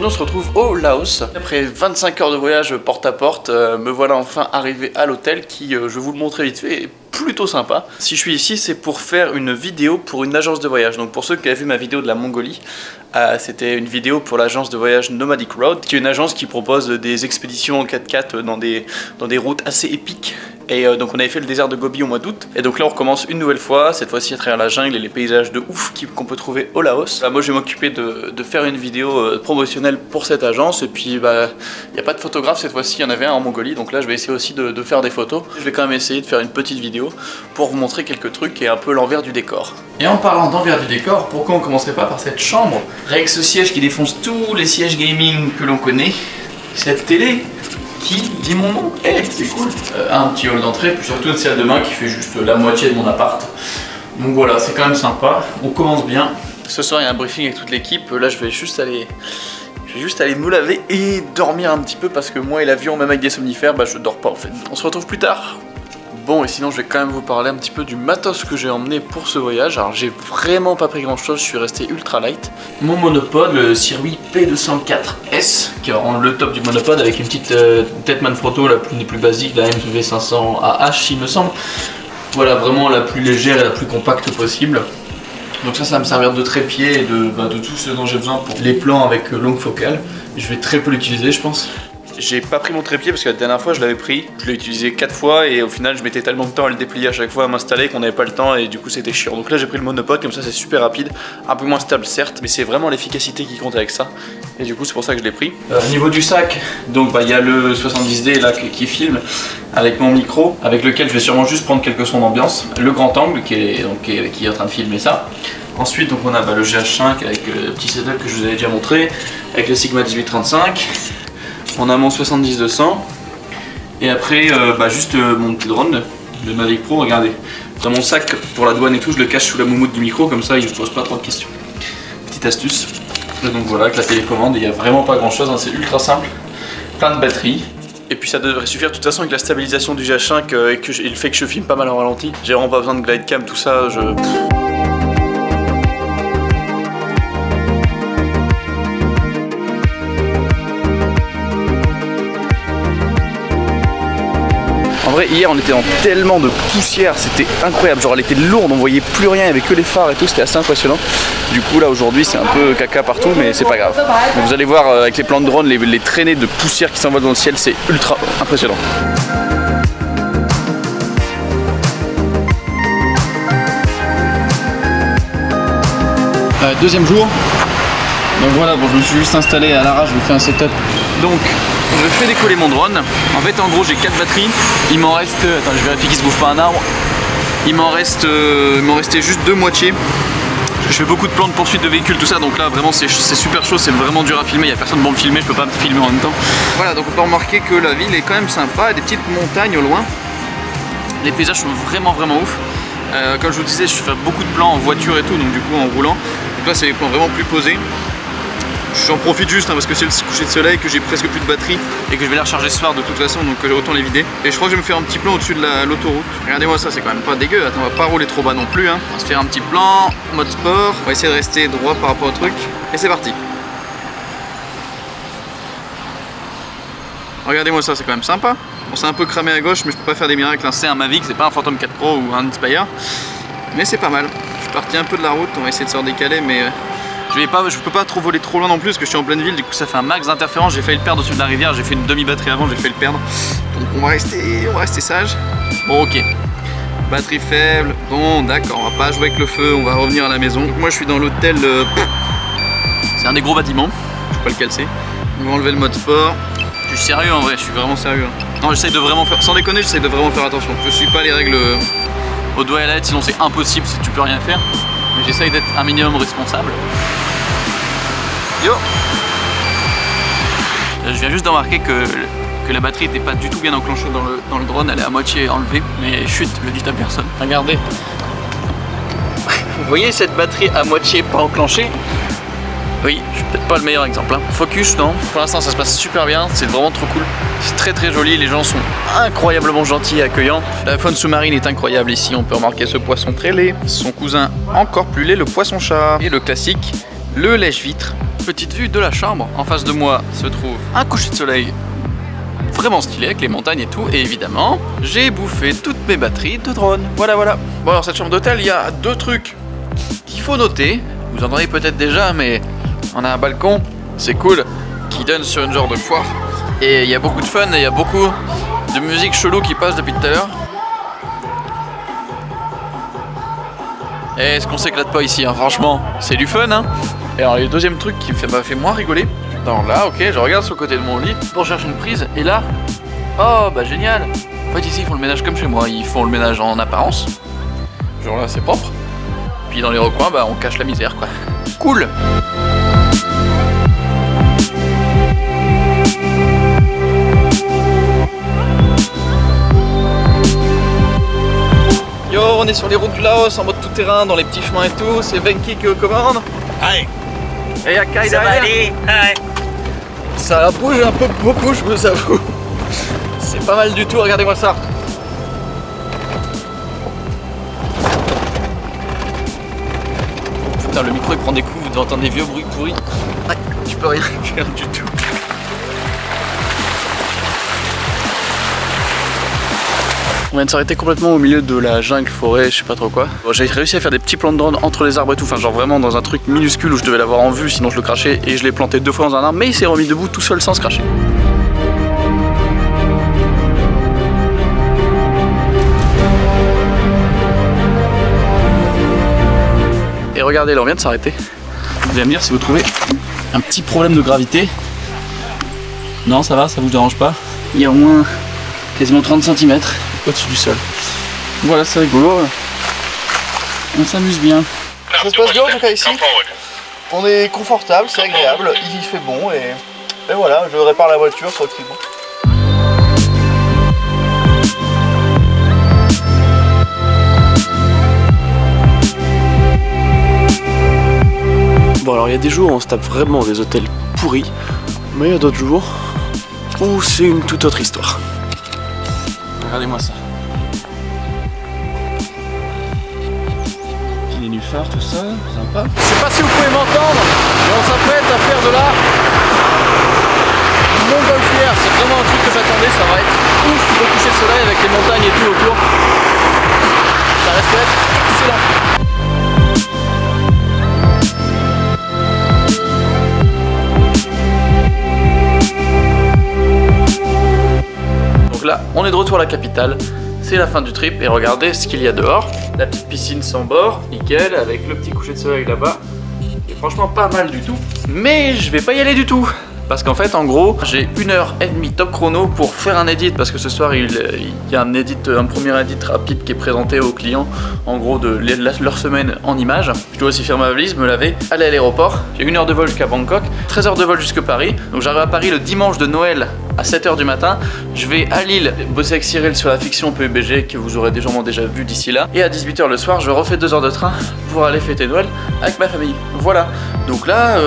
aujourd'hui on se retrouve au Laos. Après 25 heures de voyage porte à porte, me voilà enfin arrivé à l'hôtel qui, je vais vous le montrer vite fait, est plutôt sympa. Si je suis ici, c'est pour faire une vidéo pour une agence de voyage. Donc pour ceux qui avaient vu ma vidéo de la Mongolie, c'était une vidéo pour l'agence de voyage Nomadic Road, qui est une agence qui propose des expéditions en 4x4 dans des routes assez épiques. Et donc on avait fait le désert de Gobi au mois d'août. Et donc là on recommence une nouvelle fois, cette fois-ci à travers la jungle et les paysages de ouf qu'on peut trouver au Laos. Moi je vais m'occuper de faire une vidéo promotionnelle pour cette agence. Et puis il n'y a pas de photographe cette fois-ci, il y en avait un en Mongolie. Donc là je vais essayer aussi de faire des photos. Je vais quand même essayer de faire une petite vidéo pour vous montrer quelques trucs et un peu l'envers du décor. Et en parlant d'envers du décor, pourquoi on commencerait pas par cette chambre? Avec ce siège qui défonce tous les sièges gaming que l'on connaît. Cette télé qui dit mon nom. C'est cool. Un petit hall d'entrée, puis surtout une salle de bain qui fait juste la moitié de mon appart. Donc voilà, c'est quand même sympa. On commence bien. Ce soir, il y a un briefing avec toute l'équipe. Là, je vais juste aller me laver et dormir un petit peu parce que moi et l'avion, même avec des somnifères, je dors pas en fait. On se retrouve plus tard. Bon, et sinon je vais quand même vous parler un petit peu du matos que j'ai emmené pour ce voyage. Alors j'ai vraiment pas pris grand chose, je suis resté ultra light. Mon monopode, le Sirui P204S, qui est vraiment le top du monopode, avec une petite tête Manfrotto, la plus basique, la MV500AH il me semble. Voilà, vraiment la plus légère et la plus compacte possible. Donc ça va me servir de trépied et de tout ce dont j'ai besoin pour les plans avec longue focale. Je vais très peu l'utiliser je pense. J'ai pas pris mon trépied parce que la dernière fois je l'avais pris, je l'ai utilisé 4 fois et au final je mettais tellement de temps à le déplier à chaque fois, à m'installer qu'on n'avait pas le temps et du coup c'était chiant. Donc là j'ai pris le monopode, comme ça c'est super rapide, un peu moins stable certes, mais c'est vraiment l'efficacité qui compte avec ça. Et du coup c'est pour ça que je l'ai pris. Au niveau du sac, donc il y a le 70D là qui filme avec mon micro, avec lequel je vais sûrement juste prendre quelques sons d'ambiance. Le grand angle qui est en train de filmer ça. Ensuite donc on a le GH5 avec le petit setup que je vous avais déjà montré, avec le Sigma 1835. On a mon 70-200 et après juste mon petit drone, le Mavic Pro, regardez. Dans mon sac pour la douane et tout, je le cache sous la moumoute du micro, comme ça il ne pose pas trop de questions. Petite astuce. Et donc voilà, avec la télécommande, il n'y a vraiment pas grand chose, hein, c'est ultra simple. Plein de batteries. Et puis ça devrait suffire de toute façon avec la stabilisation du GH5 et le fait que je filme pas mal en ralenti. J'ai vraiment pas besoin de glide cam, tout ça. En vrai, hier on était dans tellement de poussière, c'était incroyable, genre elle était lourde, on voyait plus rien, il n'y avait que les phares et tout, c'était assez impressionnant. Du coup là aujourd'hui c'est un peu caca partout mais c'est pas grave. Donc, vous allez voir avec les plans de drone, les traînées de poussière qui s'envolent dans le ciel, c'est ultra impressionnant. Deuxième jour. Donc voilà, bon, je me suis juste installé à l'arrache, je vous fais un setup. Donc, je fais décoller mon drone. En fait, en gros, j'ai 4 batteries. Il m'en reste... Attends, je vérifie qu'il se bouffe pas un arbre. Il m'en restait juste 2 moitiés. Je fais beaucoup de plans de poursuite de véhicules, tout ça. Donc là, vraiment, c'est super chaud. C'est vraiment dur à filmer. Il n'y a personne pour me filmer. Je peux pas me filmer en même temps. Voilà, donc on peut remarquer que la ville est quand même sympa. Il y a des petites montagnes au loin. Les paysages sont vraiment ouf. Comme je vous disais, je fais beaucoup de plans en voiture et tout. Donc du coup, en roulant. Donc là, c'est des plans vraiment plus posés. J'en profite juste parce que c'est le coucher de soleil, que j'ai presque plus de batterie et que je vais la recharger ce soir de toute façon, donc autant les vider. Et je crois que je vais me faire un petit plan au-dessus de l'autoroute. Regardez-moi ça, c'est quand même pas dégueu. Attends, on va pas rouler trop bas non plus. Hein. On va se faire un petit plan, mode sport. On va essayer de rester droit par rapport au truc. Et c'est parti. Regardez-moi ça, c'est quand même sympa. Bon, c'est un peu cramé à gauche, mais je peux pas faire des miracles. C'est un Mavic, c'est pas un Phantom 4 Pro ou un Inspire. Mais c'est pas mal. Je suis parti un peu de la route, on va essayer de se redécaler, mais... Je peux pas trop voler trop loin non plus parce que je suis en pleine ville, du coup ça fait un max d'interférences. J'ai failli le perdre au-dessus de la rivière, j'ai fait une demi-batterie avant, j'ai fait le perdre. Donc on va rester sage. Bon ok, batterie faible, bon d'accord, on va pas jouer avec le feu, on va revenir à la maison. Donc moi je suis dans l'hôtel, c'est un des gros bâtiments, je sais pas lequel c'est. On va enlever le mode sport. Je suis sérieux en vrai, je suis vraiment sérieux. Non, j'essaye de vraiment faire, sans déconner, j'essaye de vraiment faire attention. Je suis pas les règles au doigt et à la lettre, sinon c'est impossible si tu peux rien faire. Mais j'essaye d'être un minimum responsable. Yo! Je viens juste de remarquer que la batterie n'était pas du tout bien enclenchée dans le drone, elle est à moitié enlevée, mais chut, le dites à personne. Regardez. Vous voyez cette batterie à moitié pas enclenchée? Oui, je suis peut-être pas le meilleur exemple. Hein. Focus, non. Pour l'instant, ça se passe super bien, c'est vraiment trop cool. C'est très joli, les gens sont incroyablement gentils et accueillants. La faune sous-marine est incroyable ici, on peut remarquer ce poisson très laid. Son cousin encore plus laid, le poisson-chat. Et le classique, le lèche-vitre. petite vue de la chambre. En face de moi se trouve un coucher de soleil vraiment stylé avec les montagnes et tout. Et évidemment, j'ai bouffé toutes mes batteries de drone. Voilà, voilà. Bon, alors cette chambre d'hôtel, il y a deux trucs qu'il faut noter. Vous en aurez peut-être déjà, mais on a un balcon, c'est cool, qui donne sur une genre de foire. Et il y a beaucoup de fun et il y a beaucoup de musique chelou qui passe depuis tout à l'heure. Est-ce qu'on s'éclate pas ici, hein, franchement, c'est du fun, hein. Et alors le deuxième truc qui m'a fait moins rigoler, alors là, ok, je regarde sur le côté de mon lit pour chercher une prise, et là, oh bah génial. En fait ici ils font le ménage comme chez moi, ils font le ménage en apparence, genre là c'est propre, puis dans les recoins, bah on cache la misère quoi. Cool. Yo, on est sur les routes du Laos en mode tout terrain, dans les petits chemins et tout, c'est Venki qui commande. Aïe. Et il y a Kai derrière. Ça bouge un peu beaucoup, je vous avoue. C'est pas mal du tout, regardez-moi ça. Putain, le micro il prend des coups, vous devez entendre des vieux bruits pourris. Ah, tu peux rien faire du tout. On vient de s'arrêter complètement au milieu de la jungle, forêt, je sais pas trop quoi. Bon, j'ai réussi à faire des petits plans de drone entre les arbres et tout, enfin genre vraiment dans un truc minuscule où je devais l'avoir en vue, sinon je le crachais, et je l'ai planté 2 fois dans un arbre, mais il s'est remis debout tout seul sans se cracher. Et regardez là, on vient de s'arrêter. Vous allez me dire si vous trouvez un petit problème de gravité. Non, ça va, ça vous dérange pas? Il y a au moins quasiment 30 cm au-dessus du sol. Voilà, c'est rigolo. On s'amuse bien. Ça se passe bien en tout cas ici. On est confortable, c'est agréable, il fait bon et voilà, je répare la voiture tranquillement. Bon alors il y a des jours où on se tape vraiment des hôtels pourris, mais il y a d'autres jours où c'est une toute autre histoire. Regardez-moi ça. Petit nénuphar, tout ça, sympa. Je sais pas si vous pouvez m'entendre, mais on s'apprête à faire de la montgolfière. C'est vraiment un truc que j'attendais, ça va être ouf le coucher de soleil avec les montagnes et tout autour. Ça reste d'être excellent. Là, on est de retour à la capitale, c'est la fin du trip et regardez ce qu'il y a dehors. La petite piscine sans bord, nickel, avec le petit coucher de soleil là-bas. C'est franchement pas mal du tout, mais je vais pas y aller du tout. Parce qu'en fait, en gros, j'ai 1h30 top chrono pour faire un edit, parce que ce soir, il y a un premier edit rapide qui est présenté aux clients, en gros, de leur semaine en images. Je dois aussi faire ma valise, me laver, aller à l'aéroport. J'ai 1 heure de vol jusqu'à Bangkok, 13 heures de vol jusqu'à Paris. Donc j'arrive à Paris le dimanche de Noël à 7 h du matin. Je vais à Lille bosser avec Cyril sur la fiction PUBG que vous aurez déjà vu d'ici là. Et à 18 h le soir, je refais 2 heures de train pour aller fêter Noël avec ma famille. Voilà. Donc là,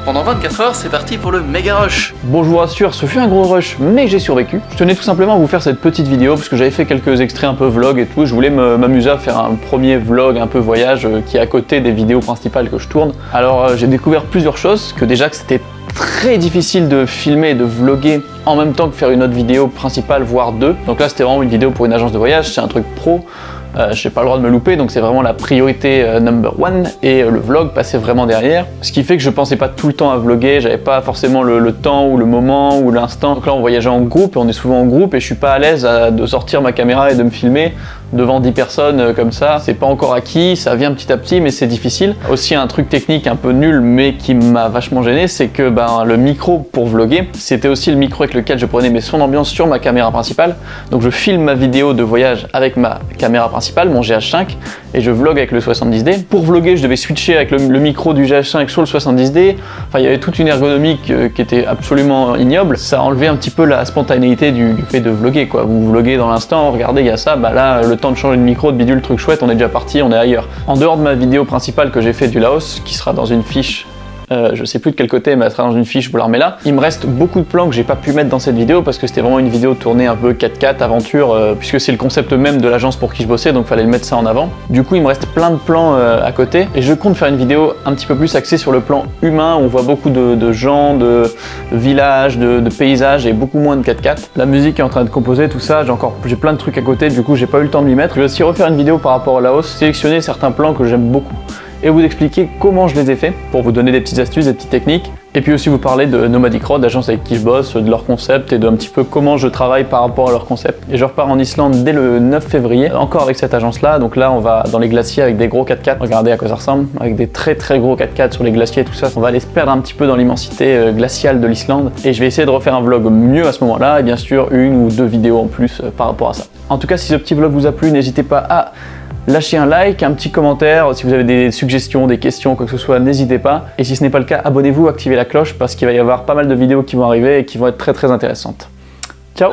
pendant 24 heures, c'est parti pour le méga rush. Bon, je vous rassure, ce fut un gros rush, mais j'ai survécu. Je tenais tout simplement à vous faire cette petite vidéo parce que j'avais fait quelques extraits un peu vlog et tout. Je voulais m'amuser à faire un premier vlog un peu voyage qui est à côté des vidéos principales que je tourne. Alors, j'ai découvert plusieurs choses, que c'était très difficile de filmer et de vlogger en même temps que faire une autre vidéo principale, voire 2. Donc là, c'était vraiment une vidéo pour une agence de voyage, c'est un truc pro. J'ai pas le droit de me louper, donc c'est vraiment la priorité number 1 et le vlog passait vraiment derrière. Ce qui fait que je pensais pas tout le temps à vlogger, j'avais pas forcément le temps ou le moment ou l'instant. Donc là on voyageait en groupe et on est souvent en groupe et je suis pas à l'aise de sortir ma caméra et de me filmer devant 10 personnes comme ça. C'est pas encore acquis, ça vient petit à petit mais c'est difficile. Aussi un truc technique un peu nul mais qui m'a vachement gêné, c'est que le micro pour vlogger, c'était aussi le micro avec lequel je prenais mes sons d'ambiance sur ma caméra principale. Donc je filme ma vidéo de voyage avec ma caméra principale, mon GH5, et je vlog avec le 70D. Pour vlogger, je devais switcher avec le micro du GH5 sur le 70D. Enfin, il y avait toute une ergonomie qui était absolument ignoble. Ça enlevait un petit peu la spontanéité du fait de vlogger, quoi. Vous vloguez dans l'instant, regardez, il y a ça, là, le temps de changer de micro, de bidule, truc chouette, on est déjà parti, on est ailleurs. En dehors de ma vidéo principale que j'ai fait du Laos, qui sera dans une fiche Je sais plus de quel côté, mais elle sera dans une fiche, je vous la remets là. Il me reste beaucoup de plans que j'ai pas pu mettre dans cette vidéo parce que c'était vraiment une vidéo tournée un peu 4x4 aventure, puisque c'est le concept même de l'agence pour qui je bossais, donc fallait le mettre ça en avant. Du coup, il me reste plein de plans à côté et je compte faire une vidéo un petit peu plus axée sur le plan humain. On voit beaucoup de gens, de villages, de paysages et beaucoup moins de 4x4. La musique est en train de composer, tout ça, j'ai plein de trucs à côté, du coup j'ai pas eu le temps de m'y mettre. Je vais aussi refaire une vidéo par rapport au Laos, sélectionner certains plans que j'aime beaucoup et vous expliquer comment je les ai faits pour vous donner des petites astuces, des petites techniques. Et puis aussi vous parler de Nomadic Road, l'agence avec qui je bosse, de leur concept et de un petit peu comment je travaille par rapport à leur concept. Et je repars en Islande dès le 9 février, encore avec cette agence-là. Donc là, on va dans les glaciers avec des gros 4x4. Regardez à quoi ça ressemble, avec des très gros 4x4 sur les glaciers et tout ça. On va aller se perdre un petit peu dans l'immensité glaciale de l'Islande. Et je vais essayer de refaire un vlog mieux à ce moment-là. Et bien sûr, une ou deux vidéos en plus par rapport à ça. En tout cas, si ce petit vlog vous a plu, n'hésitez pas à lâchez un like, un petit commentaire, si vous avez des suggestions, des questions, quoi que ce soit, n'hésitez pas. Et si ce n'est pas le cas, abonnez-vous, activez la cloche parce qu'il va y avoir pas mal de vidéos qui vont arriver et qui vont être très intéressantes. Ciao!